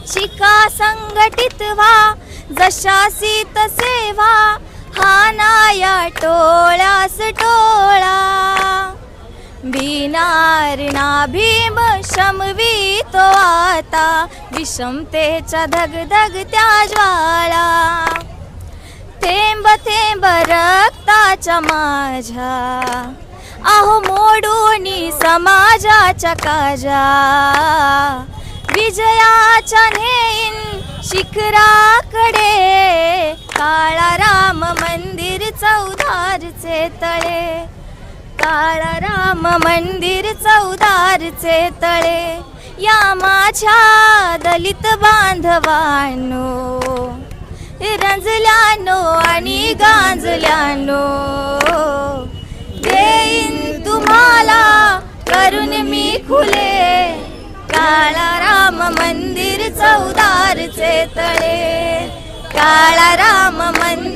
शिका संघटित व्हा जशासी तसे व्हा हा नाया टोळ्यास टोळा बिनारणा भीम शमवितो आता विषमतेच्या धगधगत्या ज्वाळा थेंब थेंब रक्ताच्या माझ्या अहो मोडूनी समाजाच्या काजा विजयाच्या नेईन शिखराकडे काळा राम मंदिर चौदारचे तळे काळा राम मंदिर चौदारचे तळे या माझ्या दलित बांधवांनो रंजल्यानो आणि गांजल्यानो देईन तुम्हाला करून मी खुले काळा राम मंदिर चौदारचे तळे काळा राम मंदिर